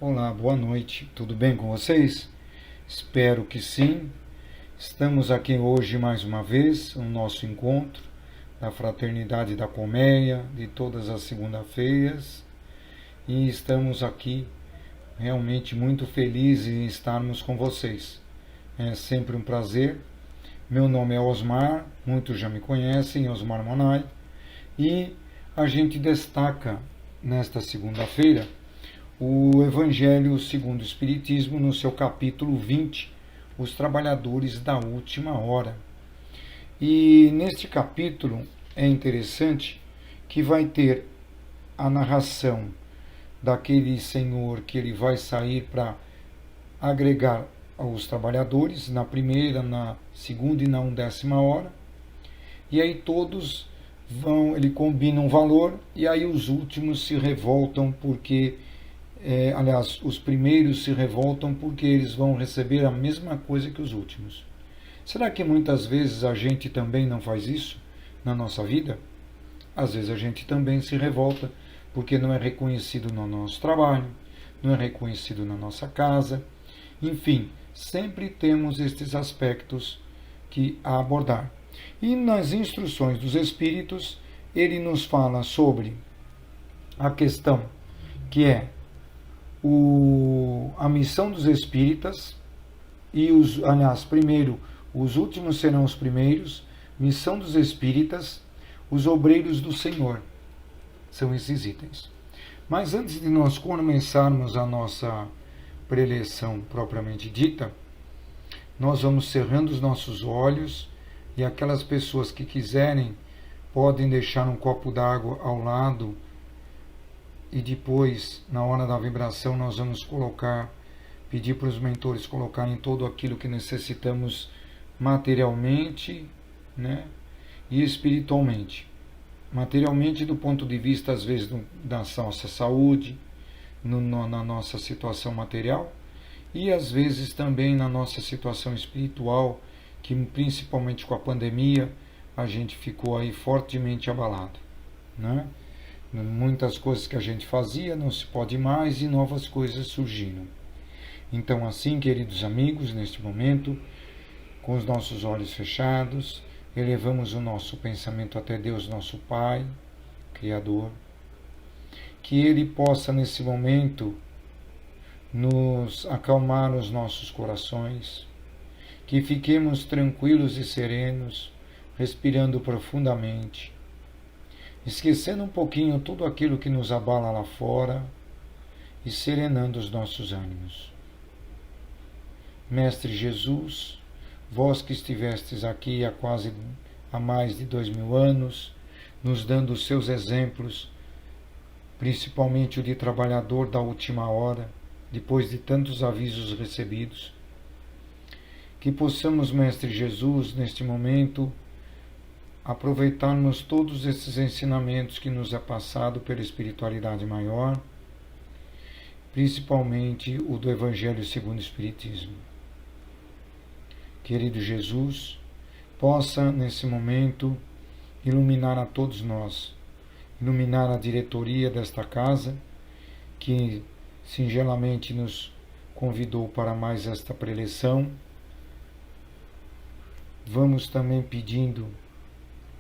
Olá, boa noite. Tudo bem com vocês? Espero que sim. Estamos aqui hoje mais uma vez, no nosso encontro da Fraternidade da Colmeia, de todas as segundas-feiras. E estamos aqui realmente muito felizes em estarmos com vocês. É sempre um prazer. Meu nome é Osmar, muitos já me conhecem, Osmar Monay. E a gente destaca nesta segunda-feira o Evangelho segundo o Espiritismo, no seu capítulo 20, Os Trabalhadores da Última Hora. E neste capítulo é interessante que vai ter a narração daquele senhor que ele vai sair para agregar aos trabalhadores, na primeira, na segunda e na 11ª hora. E aí todos ele combina um valor, e aí os últimos se revoltam porque aliás, os primeiros se revoltam porque eles vão receber a mesma coisa que os últimos. Será que muitas vezes a gente também não faz isso na nossa vida? Às vezes a gente também se revolta porque não é reconhecido no nosso trabalho, não é reconhecido na nossa casa. Enfim, sempre temos estes aspectos que a abordar. E nas instruções dos Espíritos, ele nos fala sobre a questão que é a missão dos espíritas, e primeiro, os últimos serão os primeiros, missão dos espíritas, os obreiros do Senhor. São esses itens. Mas antes de nós começarmos a nossa preleção propriamente dita, nós vamos cerrando os nossos olhos, e aquelas pessoas que quiserem podem deixar um copo d'água ao lado, e depois, na hora da vibração, nós vamos pedir para os mentores colocarem todo aquilo que necessitamos materialmente, né, e espiritualmente. Materialmente, do ponto de vista, às vezes, da nossa saúde, na nossa situação material, e às vezes também na nossa situação espiritual, que principalmente com a pandemia, a gente ficou aí fortemente abalado, né? Muitas coisas que a gente fazia não se pode mais, e novas coisas surgiram. Então, assim, queridos amigos, neste momento, com os nossos olhos fechados, elevamos o nosso pensamento até Deus, nosso Pai, Criador, que Ele possa, nesse momento, nos acalmar os nossos corações, que fiquemos tranquilos e serenos, respirando profundamente, esquecendo um pouquinho tudo aquilo que nos abala lá fora e serenando os nossos ânimos. Mestre Jesus, vós que estivestes aqui há mais de 2000 anos, nos dando os seus exemplos, principalmente o de trabalhador da última hora, depois de tantos avisos recebidos, que possamos, Mestre Jesus, neste momento, aproveitarmos todos esses ensinamentos que nos é passado pela espiritualidade maior, principalmente o do Evangelho segundo o Espiritismo. Querido Jesus, possa nesse momento iluminar a todos nós, iluminar a diretoria desta casa, que singelamente nos convidou para mais esta preleção. Vamos também pedindo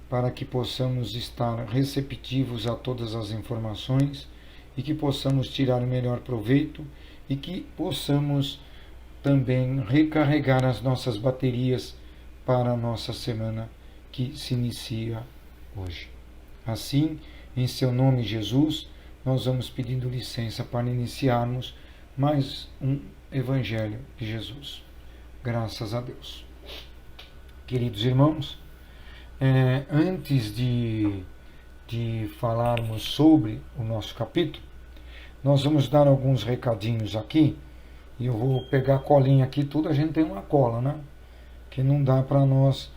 para que possamos estar receptivos a todas as informações e que possamos tirar o melhor proveito, e que possamos também recarregar as nossas baterias para a nossa semana que se inicia hoje. Assim, em seu nome, Jesus, nós vamos pedindo licença para iniciarmos mais um Evangelho de Jesus. Graças a Deus. Queridos irmãos, antes de falarmos sobre o nosso capítulo, nós vamos dar alguns recadinhos aqui, e eu vou pegar a colinha aqui, tudo a gente tem uma cola, né? Que não dá para nós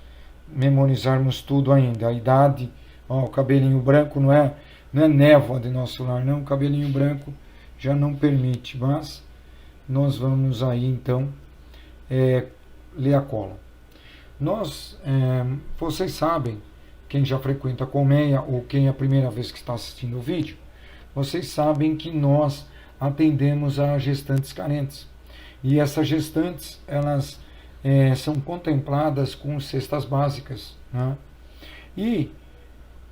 memorizarmos tudo ainda. A idade, o cabelinho branco não é névoa de nosso lar, não, o cabelinho branco já não permite, mas nós vamos aí então ler a cola. Vocês sabem, quem já frequenta a Colmeia ou quem é a primeira vez que está assistindo o vídeo, vocês sabem que nós atendemos a gestantes carentes. E essas gestantes, elas são contempladas com cestas básicas, né? E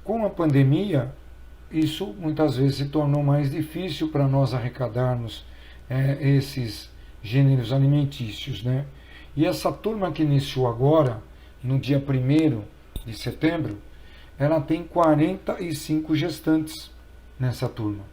com a pandemia, isso muitas vezes se tornou mais difícil para nós arrecadarmos esses gêneros alimentícios, né? E essa turma que iniciou agora, no dia 1º de setembro, ela tem 45 gestantes nessa turma.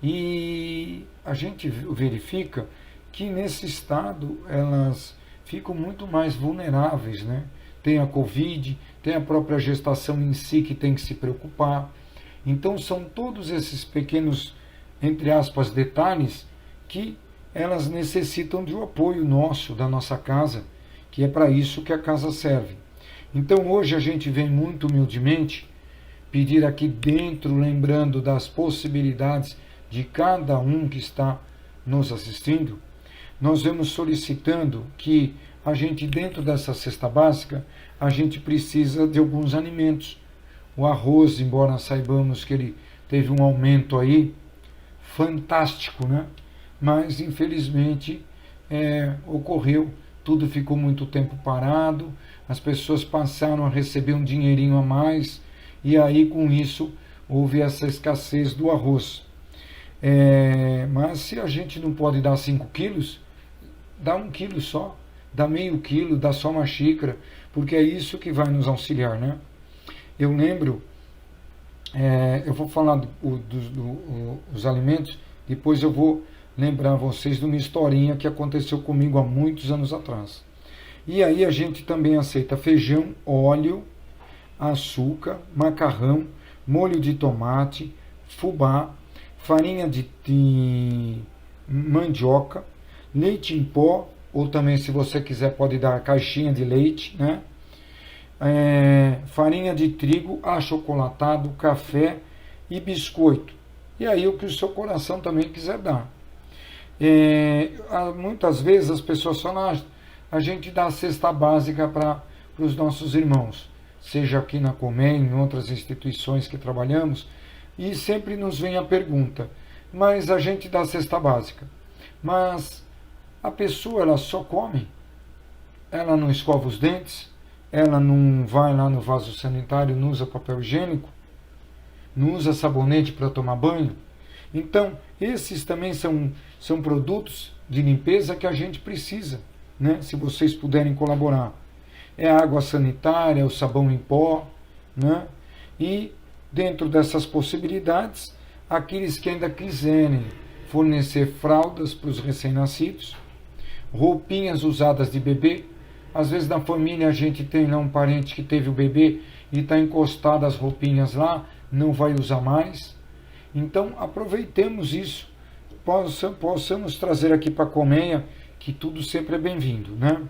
E a gente verifica que nesse estado elas ficam muito mais vulneráveis, né? Tem a Covid, tem a própria gestação em si que tem que se preocupar. Então são todos esses pequenos, entre aspas, detalhes que elas necessitam de um apoio nosso, da nossa casa, que é para isso que a casa serve. Então hoje a gente vem muito humildemente pedir aqui dentro, lembrando das possibilidades de cada um que está nos assistindo, nós vamos solicitando que a gente, dentro dessa cesta básica, a gente precisa de alguns alimentos. O arroz, embora saibamos que ele teve um aumento aí fantástico, né? Mas infelizmente ocorreu, tudo ficou muito tempo parado, as pessoas passaram a receber um dinheirinho a mais, e aí com isso houve essa escassez do arroz. Mas se a gente não pode dar 5 quilos, dá 1 quilo só, dá meio quilo, dá só uma xícara, porque é isso que vai nos auxiliar, né? Eu lembro, eu vou falar dos alimentos, depois eu vou lembrar vocês de uma historinha que aconteceu comigo há muitos anos atrás. E aí a gente também aceita feijão, óleo, açúcar, macarrão, molho de tomate, fubá, farinha de mandioca, leite em pó, ou também, se você quiser, pode dar caixinha de leite, né? Farinha de trigo, achocolatado, café e biscoito. E aí o que o seu coração também quiser dar. Muitas vezes as pessoas falam, a gente dá a cesta básica para os nossos irmãos, seja aqui na Comem, em outras instituições que trabalhamos, e sempre nos vem a pergunta, mas a gente dá a cesta básica, mas a pessoa ela só come, ela não escova os dentes, ela não vai lá no vaso sanitário, não usa papel higiênico, não usa sabonete para tomar banho. Então, esses também são produtos de limpeza que a gente precisa, né? Se vocês puderem colaborar. É a água sanitária, o sabão em pó, né? E dentro dessas possibilidades, aqueles que ainda quiserem fornecer fraldas para os recém-nascidos, roupinhas usadas de bebê. Às vezes na família a gente tem lá um parente que teve o bebê e está encostado as roupinhas lá, não vai usar mais. Então aproveitemos isso, possamos trazer aqui para a Colmeia, que tudo sempre é bem-vindo, né?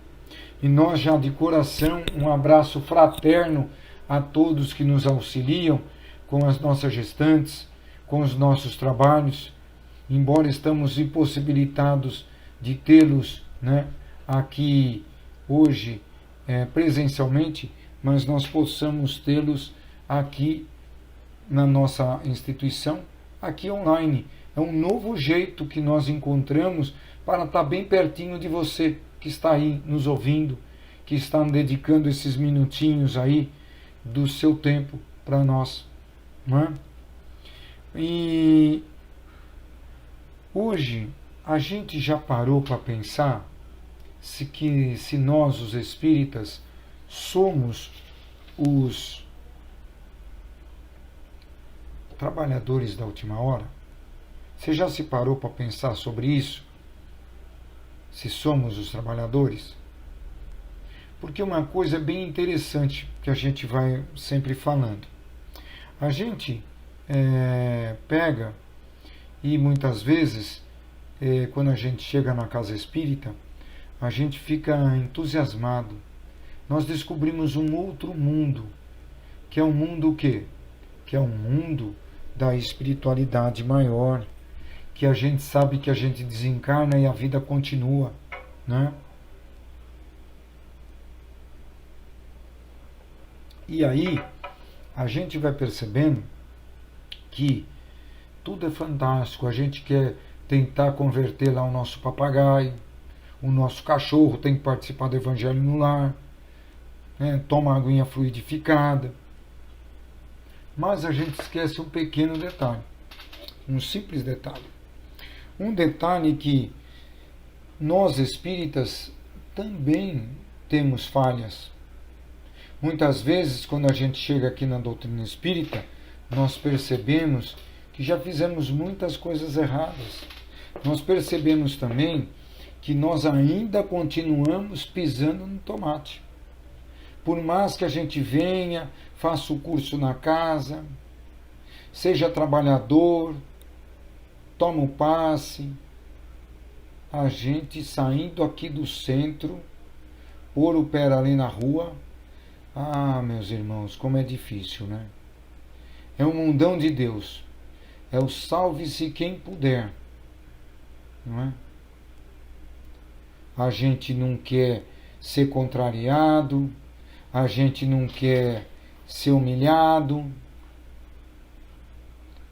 E nós já de coração, um abraço fraterno a todos que nos auxiliam com as nossas gestantes, com os nossos trabalhos, embora estamos impossibilitados de tê-los, né, aqui hoje presencialmente, mas nós possamos tê-los aqui na nossa instituição, aqui online. É um novo jeito que nós encontramos para estar bem pertinho de você que está aí nos ouvindo, que está dedicando esses minutinhos aí do seu tempo para nós, não é? E hoje a gente já parou para pensar se nós, os espíritas, somos os trabalhadores da última hora? Você já se parou para pensar sobre isso? Se somos os trabalhadores? Porque uma coisa bem interessante que a gente vai sempre falando. A gente pega e muitas vezes, quando a gente chega na casa espírita, a gente fica entusiasmado. Nós descobrimos um outro mundo, que é um mundo o quê? Que é um mundo da espiritualidade maior, que a gente sabe que a gente desencarna e a vida continua, né? E aí a gente vai percebendo que tudo é fantástico, a gente quer tentar converter lá o nosso papagaio, o nosso cachorro tem que participar do evangelho no lar, né? Toma aguinha fluidificada. Mas a gente esquece um pequeno detalhe, um simples detalhe. Um detalhe que nós espíritas também temos falhas. Muitas vezes, quando a gente chega aqui na doutrina espírita, nós percebemos que já fizemos muitas coisas erradas. Nós percebemos também que nós ainda continuamos pisando no tomate. Por mais que a gente venha, faça o curso na casa, seja trabalhador, toma o passe, a gente saindo aqui do centro, pôr o pé ali na rua, meus irmãos, como é difícil, né? É o mundão de Deus. É o salve-se quem puder. Não é? A gente não quer ser contrariado, a gente não quer ser humilhado,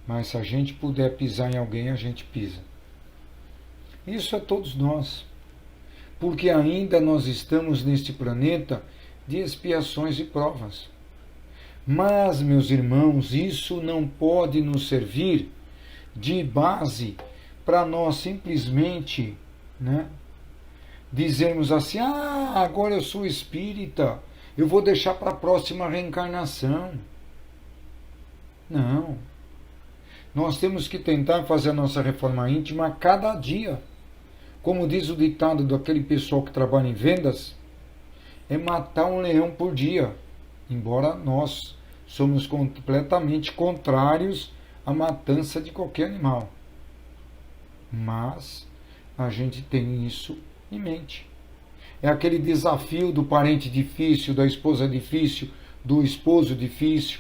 mas se a gente puder pisar em alguém, a gente pisa. Isso é todos nós, porque ainda nós estamos neste planeta de expiações e provas. Mas, meus irmãos, isso não pode nos servir de base para nós simplesmente, né, dizermos assim, agora eu sou espírita, eu vou deixar para a próxima reencarnação. Não. Nós temos que tentar fazer a nossa reforma íntima a cada dia. Como diz o ditado daquele pessoal que trabalha em vendas, é matar um leão por dia. Embora nós somos completamente contrários à matança de qualquer animal. Mas a gente tem isso em mente. É aquele desafio do parente difícil, da esposa difícil, do esposo difícil,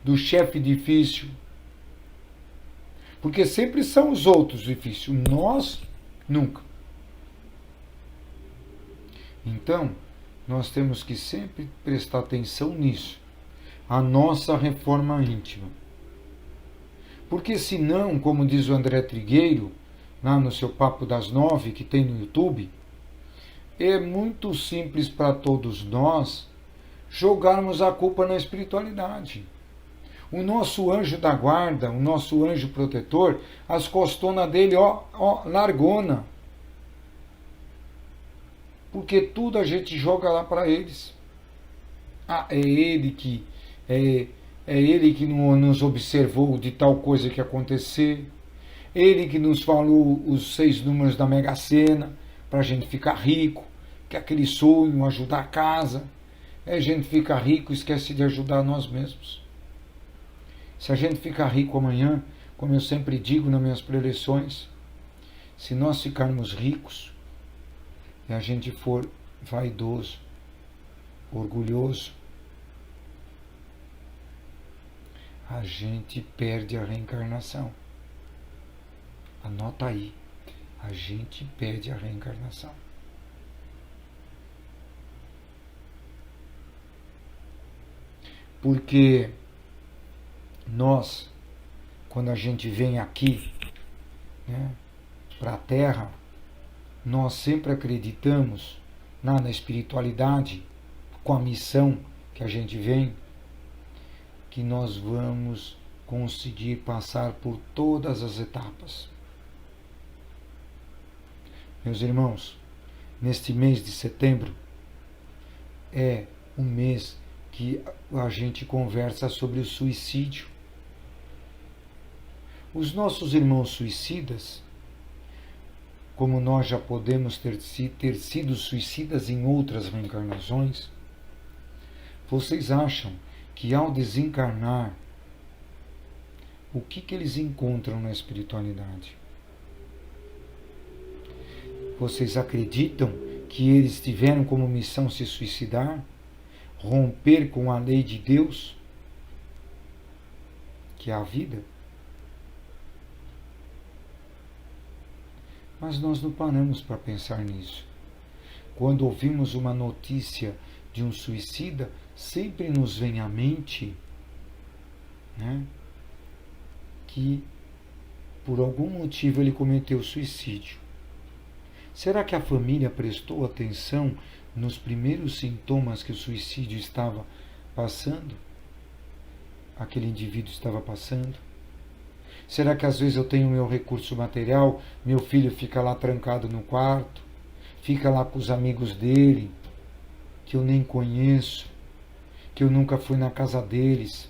do chefe difícil. Porque sempre são os outros difíceis, nós nunca. Então, nós temos que sempre prestar atenção nisso, a nossa reforma íntima. Porque senão, como diz o André Trigueiro, lá no seu Papo das 9, que tem no YouTube, é muito simples para todos nós jogarmos a culpa na espiritualidade. O nosso anjo da guarda, o nosso anjo protetor, as costonas dele, largona. Porque tudo a gente joga lá para eles. É ele que nos observou de tal coisa que acontecer. Ele que nos falou os 6 números da Mega Sena para a gente ficar rico, que é aquele sonho, ajudar a casa. A gente fica rico e esquece de ajudar nós mesmos. Se a gente ficar rico amanhã, como eu sempre digo nas minhas preleções, se nós ficarmos ricos e a gente for vaidoso, orgulhoso, a gente perde a reencarnação. Anota aí, a gente perde a reencarnação. Porque nós, quando a gente vem aqui, né, para a Terra, nós sempre acreditamos na espiritualidade, com a missão que a gente vem, que nós vamos conseguir passar por todas as etapas. Meus irmãos, neste mês de setembro, é um mês que a gente conversa sobre o suicídio. Os nossos irmãos suicidas, como nós já podemos ter sido suicidas em outras reencarnações, vocês acham que ao desencarnar, o que eles encontram na espiritualidade? Vocês acreditam que eles tiveram como missão se suicidar? Romper com a lei de Deus, que é a vida? Mas nós não paramos para pensar nisso. Quando ouvimos uma notícia de um suicida, sempre nos vem à mente, né, que por algum motivo ele cometeu suicídio. Será que a família prestou atenção nos primeiros sintomas que o suicídio estava passando? Aquele indivíduo estava passando? Será que às vezes eu tenho meu recurso material, meu filho fica lá trancado no quarto, fica lá com os amigos dele, que eu nem conheço, que eu nunca fui na casa deles?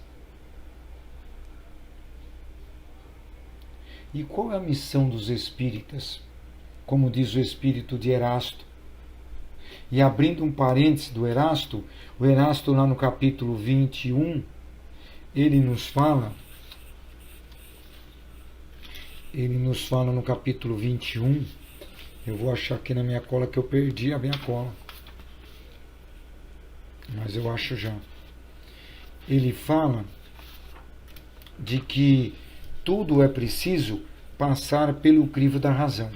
E qual é a missão dos espíritas? Como diz o espírito de Erasto. E abrindo um parênteses do Erasto, o Erasto lá no capítulo 21, ele nos fala no capítulo 21, eu vou achar aqui na minha cola que eu perdi a minha cola, mas eu acho já. Ele fala de que tudo é preciso passar pelo crivo da razão.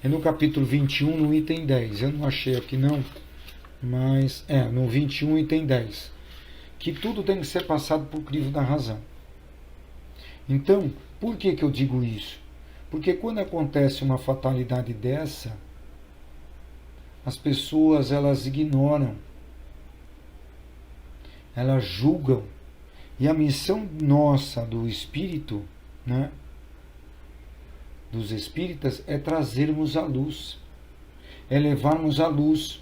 É no capítulo 21, no item 10. Eu não achei aqui não, mas no 21, item 10. Que tudo tem que ser passado por crivo da razão. Então, por que eu digo isso? Porque quando acontece uma fatalidade dessa, as pessoas elas ignoram, elas julgam. E a missão nossa do espírito, né, dos espíritas, é trazermos a luz, é levarmos a luz.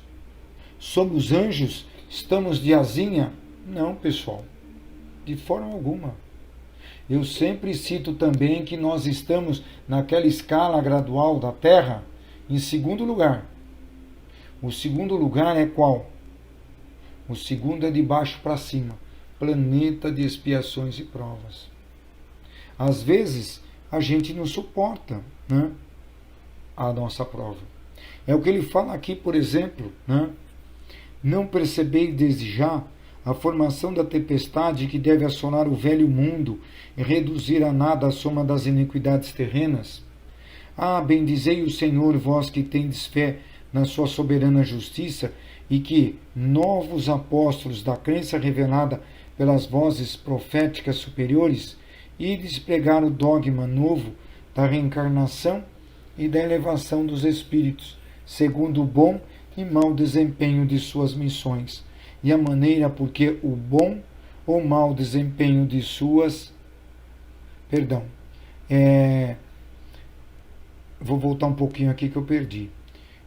Somos anjos? Estamos de asinha? Não, pessoal, de forma alguma. Eu sempre cito também que nós estamos naquela escala gradual da Terra em segundo lugar. O segundo lugar é qual? O segundo é de baixo para cima. Planeta de expiações e provas. Às vezes a gente não suporta, né, a nossa prova. É o que ele fala aqui, por exemplo, né? Não percebei desde já a formação da tempestade que deve assolar o velho mundo e reduzir a nada a soma das iniquidades terrenas? Ah, bendizei o Senhor, vós que tendes fé na sua soberana justiça e que novos apóstolos da crença revelada pelas vozes proféticas superiores ides pregar o dogma novo da reencarnação e da elevação dos espíritos, segundo o bom e mau desempenho de suas missões, e a maneira por que o bom ou mau desempenho de suas... Vou voltar um pouquinho aqui que eu perdi.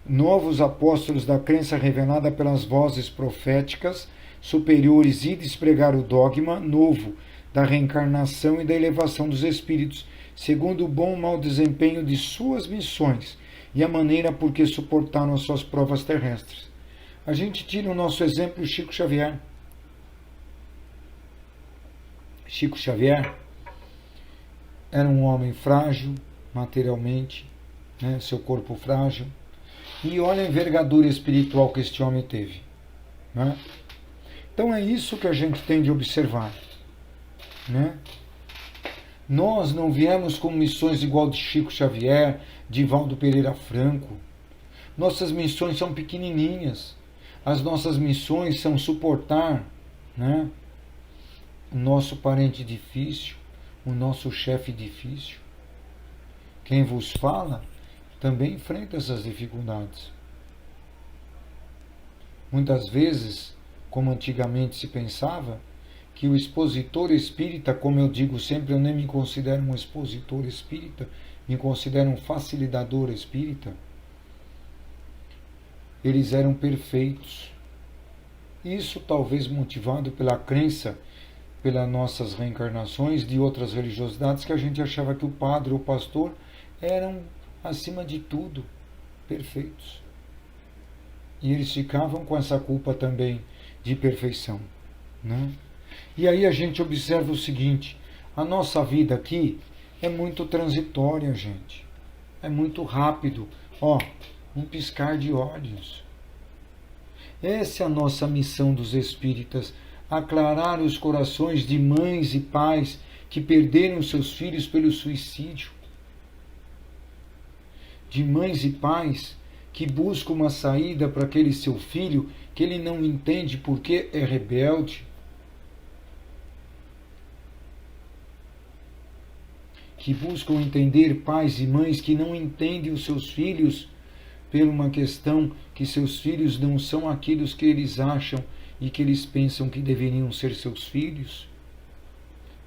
Novos apóstolos da crença revelada pelas vozes proféticas superiores, ides pregar o dogma novo da reencarnação e da elevação dos espíritos, segundo o bom ou mau desempenho de suas missões e a maneira por que suportaram as suas provas terrestres. A gente tira o nosso exemplo Chico Xavier. Chico Xavier era um homem frágil materialmente, né, seu corpo frágil, e olha a envergadura espiritual que este homem teve, né? Então é isso que a gente tem de observar, né? Nós não viemos com missões igual de Chico Xavier, de Valdo Pereira Franco. Nossas missões são pequenininhas. As nossas missões são suportar, né, o nosso parente difícil, o nosso chefe difícil. Quem vos fala também enfrenta essas dificuldades. Muitas vezes, como antigamente se pensava, que o expositor espírita, como eu digo sempre, eu nem me considero um expositor espírita, me considero um facilitador espírita, eles eram perfeitos. Isso talvez motivado pela crença, pelas nossas reencarnações de outras religiosidades, que a gente achava que o padre ou o pastor eram, acima de tudo, perfeitos. E eles ficavam com essa culpa também de perfeição, né? E aí a gente observa o seguinte: a nossa vida aqui é muito transitória, gente. É muito rápido. Um piscar de olhos. Essa é a nossa missão dos espíritas: aclarar os corações de mães e pais que perderam seus filhos pelo suicídio. De mães e pais que buscam uma saída para aquele seu filho que ele não entende porque é rebelde. que buscam entender, pais e mães que não entendem os seus filhos por uma questão que seus filhos não são aqueles que eles acham e que eles pensam que deveriam ser seus filhos,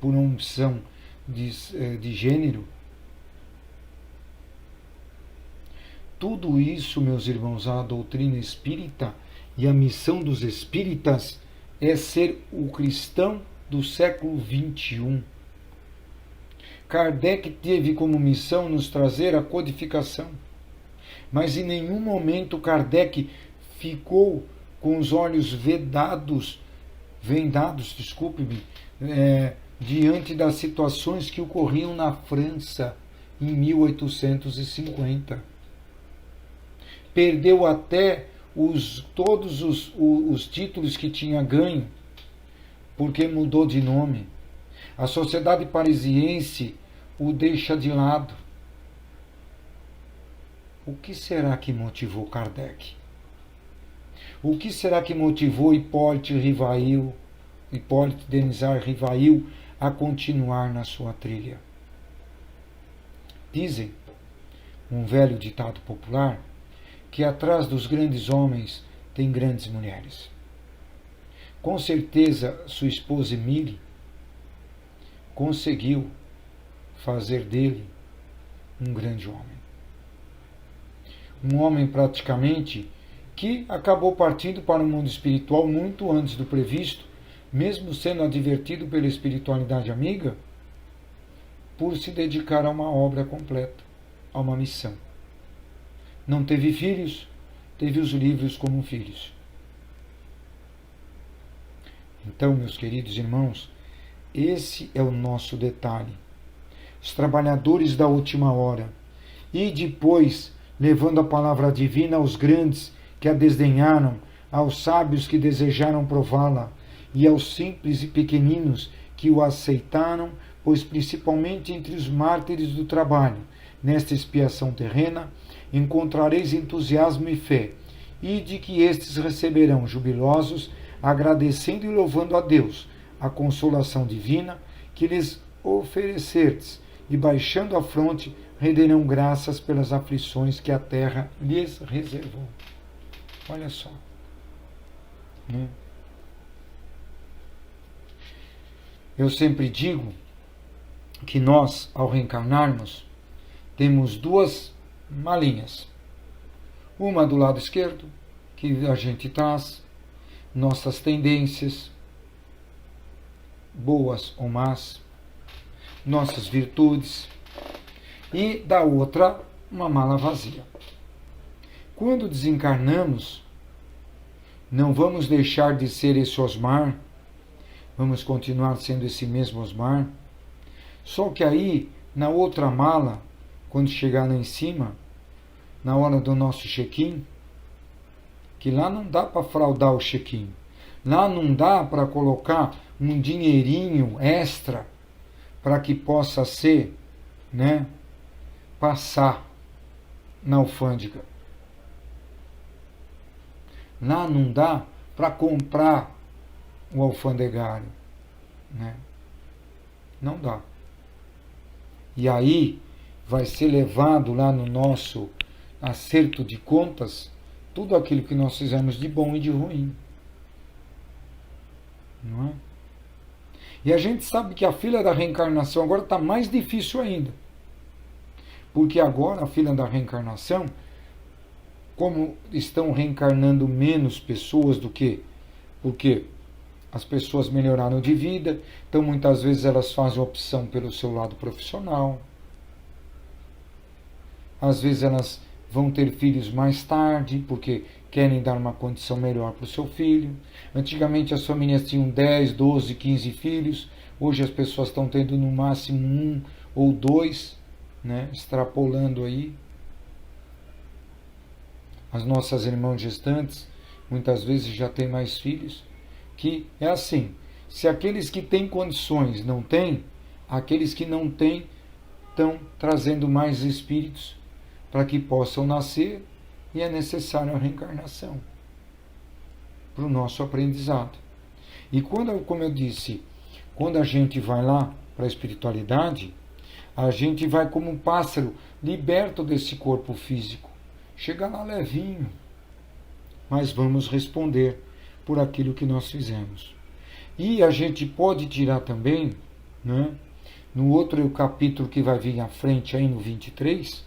por uma opção de gênero. Tudo isso, meus irmãos, a doutrina espírita e a missão dos espíritas é ser o cristão do século XXI. Kardec teve como missão nos trazer a codificação, mas em nenhum momento Kardec ficou com os olhos vendados, diante das situações que ocorriam na França em 1850. Perdeu até todos os títulos que tinha ganho, porque mudou de nome. A sociedade parisiense o deixa de lado. O que será que motivou Kardec? O que será que motivou Hipólito Denizar Rivail a continuar na sua trilha? Dizem, um velho ditado popular, que atrás dos grandes homens tem grandes mulheres. Com certeza, sua esposa Emile conseguiu fazer dele um grande homem. Um homem praticamente que acabou partindo para o mundo espiritual muito antes do previsto, mesmo sendo advertido pela espiritualidade amiga, por se dedicar a uma obra completa, a uma missão. Não teve filhos, teve os livros como filhos. Então, meus queridos irmãos, esse é o nosso detalhe. Os trabalhadores da última hora, e depois, levando a palavra divina aos grandes que a desdenharam, aos sábios que desejaram prová-la, e aos simples e pequeninos que o aceitaram, pois principalmente entre os mártires do trabalho, nesta expiação terrena, encontrareis entusiasmo e fé, e de que estes receberão jubilosos, agradecendo e louvando a Deus, a consolação divina que lhes oferecerdes, e baixando a fronte, renderão graças pelas aflições que a terra lhes reservou. Olha só. Eu sempre digo que nós, ao reencarnarmos, temos duas malinhas. Uma do lado esquerdo, que a gente traz nossas tendências, boas ou más, nossas virtudes, e da outra, uma mala vazia. Quando desencarnamos, não vamos deixar de ser esse Osmar, vamos continuar sendo esse mesmo Osmar, só que aí, na outra mala, quando chegar lá em cima, na hora do nosso check-in, que lá não dá para fraudar o check-in, lá não dá para colocar um dinheirinho extra para que possa ser, passar na alfândega. Lá não dá para comprar o alfandegário, Não dá. E aí vai ser levado lá no nosso acerto de contas tudo aquilo que nós fizemos de bom e de ruim. Não é? E a gente sabe que a fila da reencarnação agora está mais difícil ainda. Porque agora a fila da reencarnação, como estão reencarnando menos pessoas do que... Porque as pessoas melhoraram de vida, então muitas vezes elas fazem opção pelo seu lado profissional. Às vezes elas vão ter filhos mais tarde, porque querem dar uma condição melhor para o seu filho. Antigamente as famílias tinham 10, 12, 15 filhos. Hoje as pessoas estão tendo no máximo 1 ou 2, extrapolando aí. As nossas irmãs gestantes muitas vezes já têm mais filhos. Que é assim, se aqueles que têm condições não têm, aqueles que não têm estão trazendo mais espíritos para que possam nascer, e é necessário a reencarnação para o nosso aprendizado. E quando, como eu disse, quando a gente vai lá para a espiritualidade, A gente vai como um pássaro liberto desse corpo físico. Chega lá levinho, mas vamos responder por aquilo que nós fizemos. E a gente pode tirar também, né, no outro capítulo que vai vir à frente, aí no 23,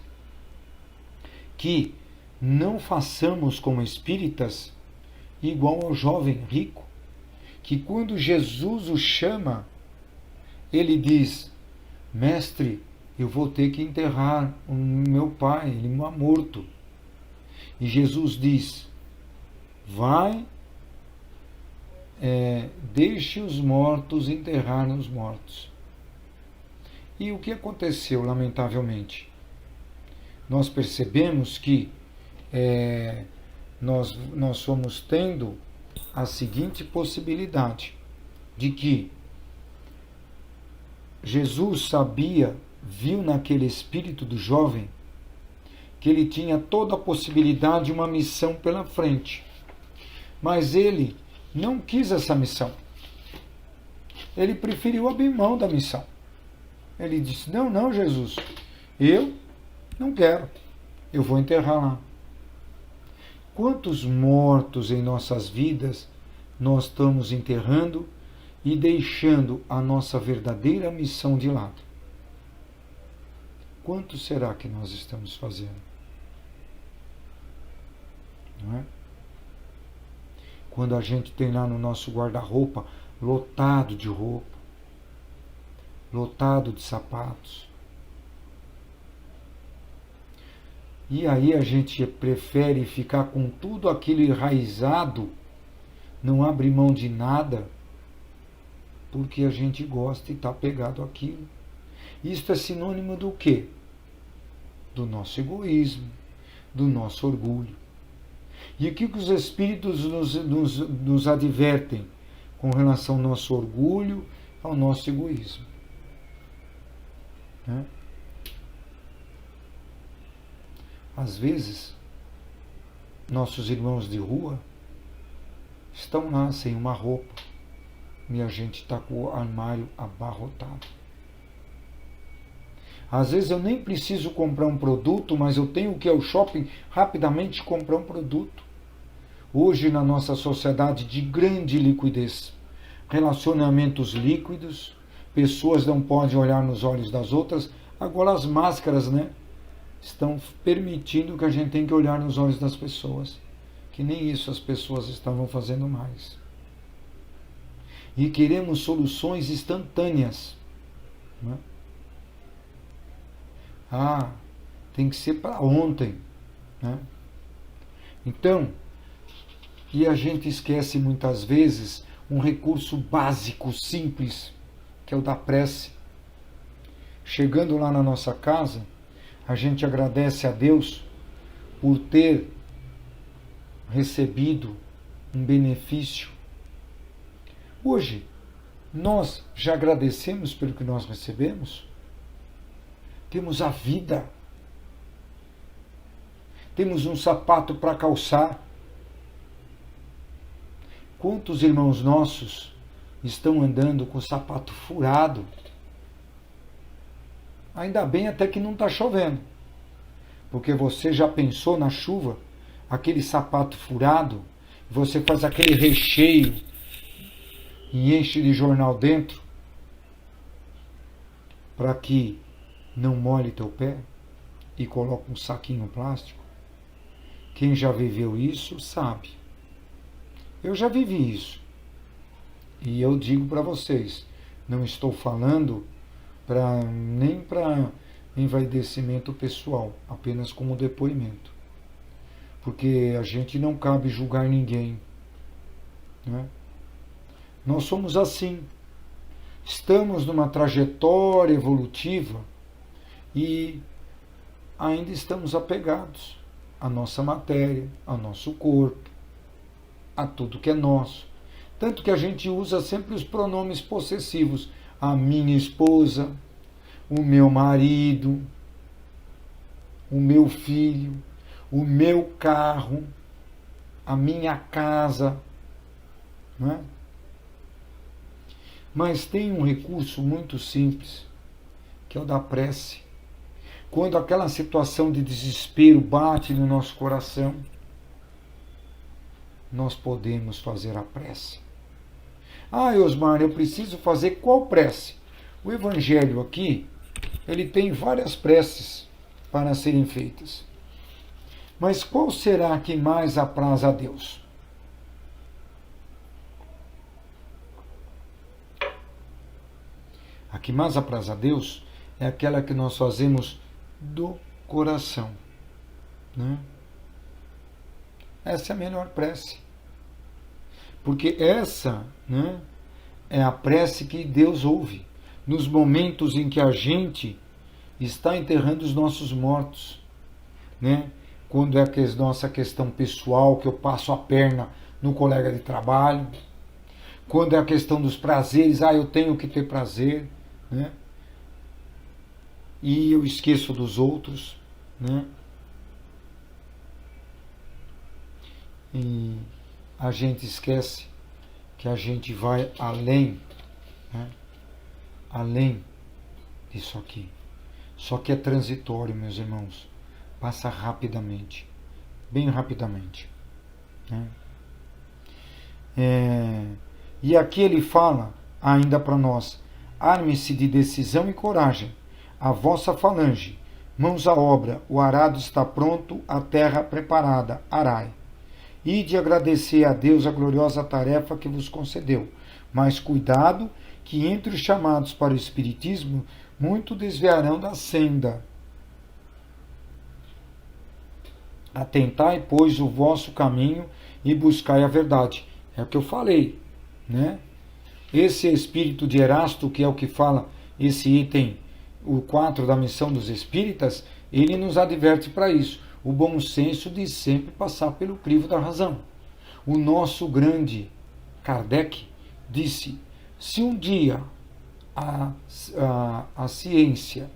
que não façamos como espíritas igual ao jovem rico, que quando Jesus o chama, ele diz: mestre, eu vou ter que enterrar o meu pai, ele está morto. E Jesus diz: vai, deixe os mortos enterrar os mortos. E o que aconteceu, lamentavelmente? Nós percebemos que nós fomos tendo a seguinte possibilidade, de que Jesus sabia, viu naquele espírito do jovem, que ele tinha toda a possibilidade de uma missão pela frente. Mas ele não quis essa missão. Ele preferiu abrir mão da missão. Ele disse: não, Jesus, eu não quero, eu vou enterrar lá. Quantos mortos em nossas vidas nós estamos enterrando e deixando a nossa verdadeira missão de lado? Quanto será que nós estamos fazendo? Não é? Quando a gente tem lá no nosso guarda-roupa lotado de roupa, lotado de sapatos, e aí a gente prefere ficar com tudo aquilo enraizado, não abre mão de nada, porque a gente gosta e está pegado àquilo. Isto é sinônimo do quê? Do nosso egoísmo, do nosso orgulho. E o que os Espíritos nos advertem com relação ao nosso orgulho, ao nosso egoísmo? Né? Às vezes, nossos irmãos de rua estão lá sem uma roupa e a gente está com o armário abarrotado. Às vezes eu nem preciso comprar um produto, mas eu tenho que ir ao shopping rapidamente comprar um produto. Hoje, na nossa sociedade de grande liquidez, relacionamentos líquidos, pessoas não podem olhar nos olhos das outras, agora as máscaras, né, estão permitindo que a gente tenha que olhar nos olhos das pessoas, que nem isso as pessoas estavam fazendo mais. E queremos soluções instantâneas, né? Tem que ser para ontem, né? Então, e a gente esquece muitas vezes um recurso básico, simples, que é o da prece. Chegando lá na nossa casa, a gente agradece a Deus por ter recebido um benefício. Hoje, nós já agradecemos pelo que nós recebemos? Temos a vida. Temos um sapato para calçar. Quantos irmãos nossos estão andando com o sapato furado? Ainda bem até que não está chovendo. Porque você já pensou na chuva, aquele sapato furado, você faz aquele recheio e enche de jornal dentro para que não molhe teu pé e coloca um saquinho plástico? Quem já viveu isso sabe. Eu já vivi isso. E eu digo para vocês, não estou falando nem para envaidecimento pessoal, apenas como depoimento. Porque a gente não cabe julgar ninguém, né? Nós somos assim. Estamos numa trajetória evolutiva e ainda estamos apegados à nossa matéria, ao nosso corpo, a tudo que é nosso. Tanto que a gente usa sempre os pronomes possessivos. A minha esposa, o meu marido, o meu filho, o meu carro, a minha casa, não é? Mas tem um recurso muito simples, que é o da prece. Quando aquela situação de desespero bate no nosso coração, nós podemos fazer a prece. Ah, Osmar, eu preciso fazer qual prece? O Evangelho aqui, ele tem várias preces para serem feitas. Mas qual será que mais apraz a Deus? A que mais apraz a Deus é aquela que nós fazemos do coração, né? Essa é a melhor prece. Porque essa, né, é a prece que Deus ouve nos momentos em que a gente está enterrando os nossos mortos, né? Quando é a nossa questão pessoal, que eu passo a perna no colega de trabalho, quando é a questão dos prazeres, eu tenho que ter prazer, né? E eu esqueço dos outros, né? E a gente esquece que a gente vai além, né? Além disso aqui. Só que é transitório, meus irmãos. Passa rapidamente, bem rapidamente, né? E aqui ele fala ainda para nós: arme-se de decisão e coragem, a vossa falange, mãos à obra, o arado está pronto, a terra preparada, arai. Ide agradecer a Deus a gloriosa tarefa que vos concedeu, mas cuidado que entre os chamados para o Espiritismo, muito desviarão da senda. Atentai, pois, o vosso caminho e buscai a verdade. É o que eu falei, né? Esse espírito de Erasto, que é o que fala esse item, o 4 da missão dos espíritas, ele nos adverte para isso. O bom senso de sempre passar pelo crivo da razão. O nosso grande Kardec disse: se um dia a ciência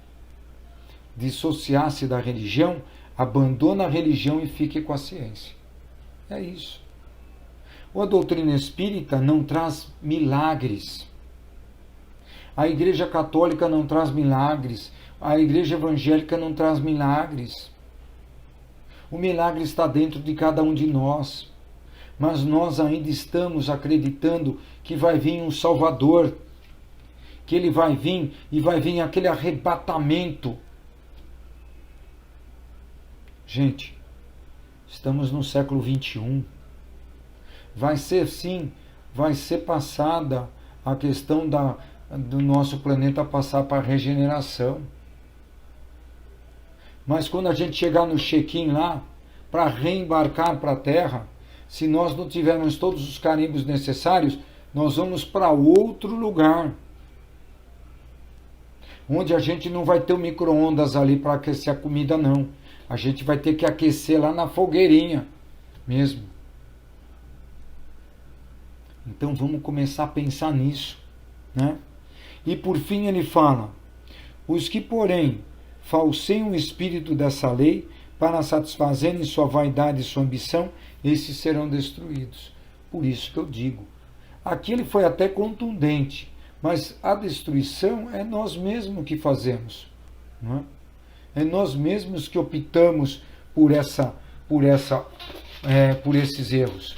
dissociar-se da religião, abandona a religião e fique com a ciência. É isso. A doutrina espírita não traz milagres. A Igreja Católica não traz milagres. A Igreja Evangélica não traz milagres. O milagre está dentro de cada um de nós. Mas nós ainda estamos acreditando que vai vir um Salvador, que ele vai vir e vai vir aquele arrebatamento. Gente, estamos no século XXI. Vai ser sim, vai ser passada a questão do nosso planeta passar para a regeneração. Mas quando a gente chegar no check-in lá, para reembarcar para a Terra, se nós não tivermos todos os carimbos necessários, nós vamos para outro lugar, onde a gente não vai ter o micro-ondas ali para aquecer a comida, não. A gente vai ter que aquecer lá na fogueirinha mesmo. Então vamos começar a pensar nisso, né? E por fim ele fala: os que, porém, falseiam o espírito dessa lei para satisfazerem sua vaidade e sua ambição, esses serão destruídos. Por isso que eu digo, aqui ele foi até contundente, mas a destruição é nós mesmos que fazemos, não é? É nós mesmos que optamos por esses erros.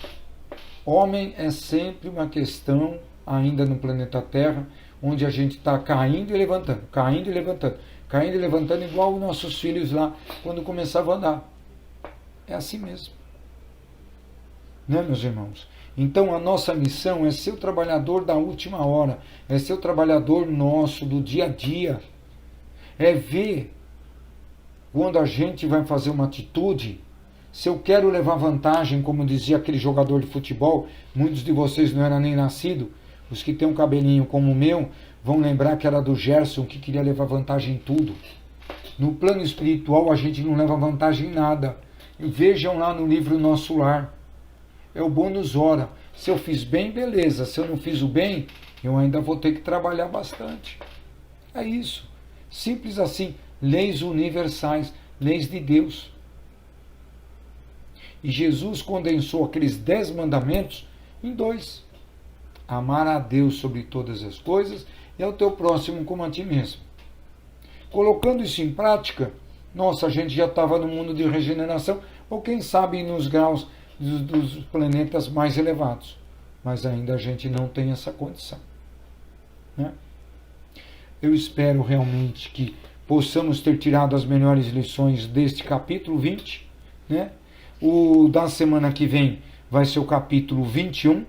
Homem é sempre uma questão, ainda no planeta Terra, onde a gente está caindo e levantando, caindo e levantando, caindo e levantando, igual os nossos filhos lá, quando começavam a andar. É assim mesmo. Né, meus irmãos? Então a nossa missão é ser o trabalhador da última hora, é ser o trabalhador nosso, do dia a dia. É ver, quando a gente vai fazer uma atitude, se eu quero levar vantagem, como dizia aquele jogador de futebol, muitos de vocês não eram nem nascidos, os que têm um cabelinho como o meu, vão lembrar que era do Gerson, que queria levar vantagem em tudo. No plano espiritual, a gente não leva vantagem em nada. Vejam lá no livro Nosso Lar. É o bônus hora. Se eu fiz bem, beleza. Se eu não fiz o bem, eu ainda vou ter que trabalhar bastante. É isso. Simples assim. Leis universais, leis de Deus. E Jesus condensou aqueles 10 mandamentos em 2. Amar a Deus sobre todas as coisas e ao teu próximo como a ti mesmo. Colocando isso em prática, nossa, a gente já estava no mundo de regeneração, ou quem sabe nos graus dos planetas mais elevados. Mas ainda a gente não tem essa condição, né? Eu espero realmente que possamos ter tirado as melhores lições deste capítulo 20, né? O da semana que vem vai ser o capítulo 21,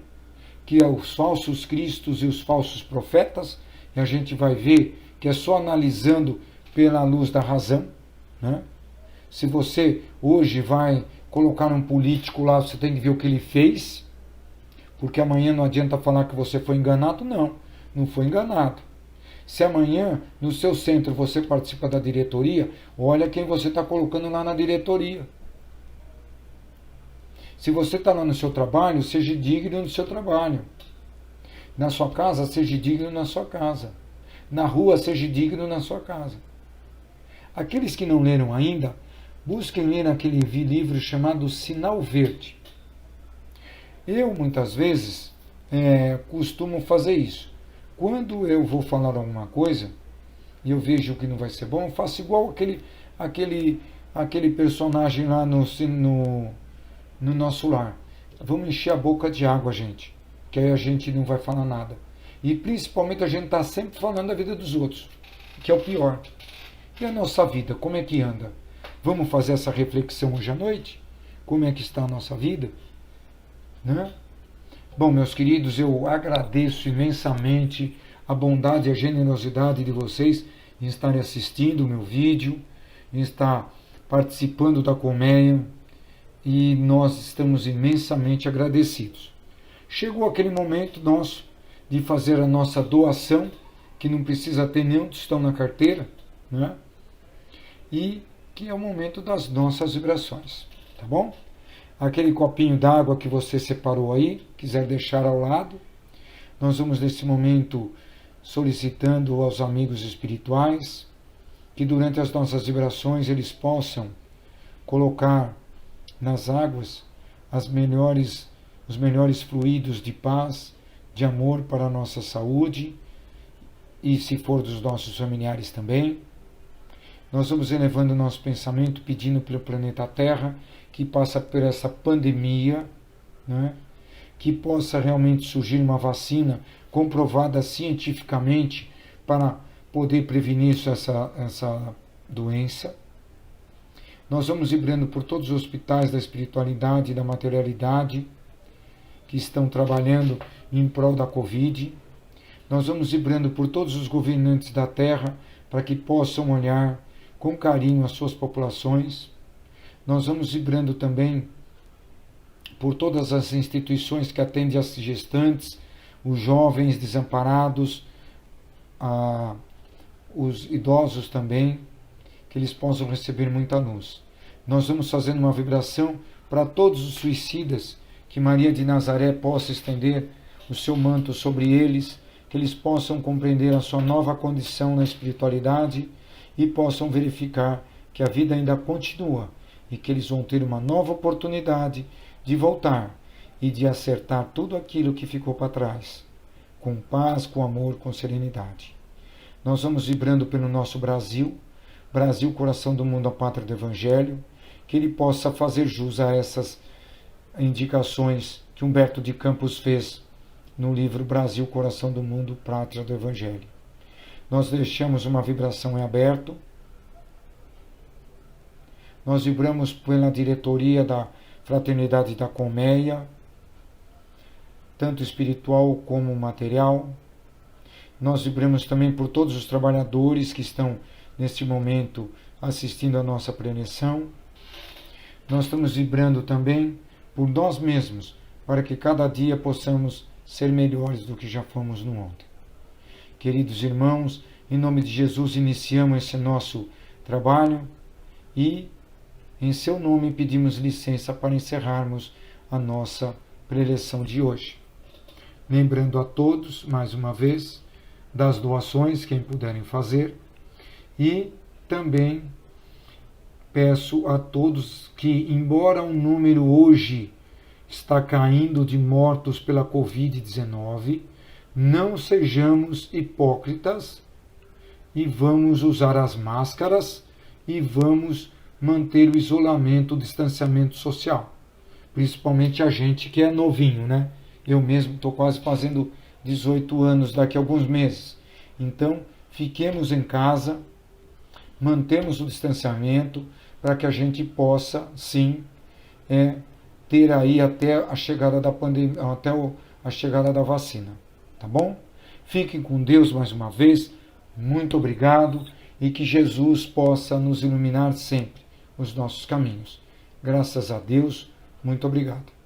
que é os falsos cristos e os falsos profetas, e a gente vai ver que é só analisando pela luz da razão, né? Se você hoje vai colocar um político lá, você tem que ver o que ele fez, porque amanhã não adianta falar que você foi enganado, não foi enganado. Se amanhã, no seu centro, você participa da diretoria, olha quem você está colocando lá na diretoria. Se você está lá no seu trabalho, seja digno no seu trabalho. Na sua casa, seja digno na sua casa. Na rua, seja digno na sua casa. Aqueles que não leram ainda, busquem ler aquele livro chamado Sinal Verde. Eu, muitas vezes, costumo fazer isso. Quando eu vou falar alguma coisa e eu vejo que não vai ser bom, eu faço igual aquele personagem lá no nosso lar. Vamos encher a boca de água, gente, que aí a gente não vai falar nada. E principalmente a gente está sempre falando da vida dos outros, que é o pior. E a nossa vida, como é que anda? Vamos fazer essa reflexão hoje à noite? Como é que está a nossa vida? Né? Bom, meus queridos, eu agradeço imensamente a bondade e a generosidade de vocês em estarem assistindo o meu vídeo, em estar participando da colmeia, e nós estamos imensamente agradecidos. Chegou aquele momento nosso de fazer a nossa doação, que não precisa ter nenhum tostão na carteira, né? E que é o momento das nossas vibrações, tá bom? Aquele copinho d'água que você separou aí, quiser deixar ao lado. Nós vamos nesse momento solicitando aos amigos espirituais que durante as nossas vibrações eles possam colocar nas águas os melhores fluidos de paz, de amor para a nossa saúde e, se for dos nossos familiares também. Nós vamos elevando o nosso pensamento, pedindo pelo planeta Terra que passa por essa pandemia, né? Que possa realmente surgir uma vacina comprovada cientificamente para poder prevenir essa doença. Nós vamos vibrando por todos os hospitais da espiritualidade e da materialidade que estão trabalhando em prol da Covid. Nós vamos vibrando por todos os governantes da Terra para que possam olhar com carinho as suas populações. Nós vamos vibrando também por todas as instituições que atendem as gestantes, os jovens desamparados, os idosos também, que eles possam receber muita luz. Nós vamos fazendo uma vibração para todos os suicidas, que Maria de Nazaré possa estender o seu manto sobre eles, que eles possam compreender a sua nova condição na espiritualidade e possam verificar que a vida ainda continua e que eles vão ter uma nova oportunidade de voltar e de acertar tudo aquilo que ficou para trás, com paz, com amor, com serenidade. Nós vamos vibrando pelo nosso Brasil, Brasil, coração do mundo, a pátria do Evangelho, que ele possa fazer jus a essas indicações que Humberto de Campos fez no livro Brasil, coração do mundo, pátria do Evangelho. Nós deixamos uma vibração em aberto. Nós vibramos pela diretoria da Fraternidade da Colmeia, tanto espiritual como material. Nós vibramos também por todos os trabalhadores que estão, neste momento, assistindo a nossa preleção. Nós estamos vibrando também por nós mesmos, para que cada dia possamos ser melhores do que já fomos no ontem. Queridos irmãos, em nome de Jesus iniciamos esse nosso trabalho e, em seu nome, pedimos licença para encerrarmos a nossa preleção de hoje. Lembrando a todos, mais uma vez, das doações, quem puderem fazer, e também peço a todos que, embora o número hoje está caindo de mortos pela Covid-19, não sejamos hipócritas e vamos usar as máscaras e vamos manter o isolamento, o distanciamento social. Principalmente a gente que é novinho, né? Eu mesmo estou quase fazendo 18 anos daqui a alguns meses. Então, fiquemos em casa, mantemos o distanciamento para que a gente possa, sim, ter aí até a chegada da pandemia, até a chegada da vacina. Tá bom? Fiquem com Deus mais uma vez. Muito obrigado e que Jesus possa nos iluminar sempre os nossos caminhos. Graças a Deus, muito obrigado.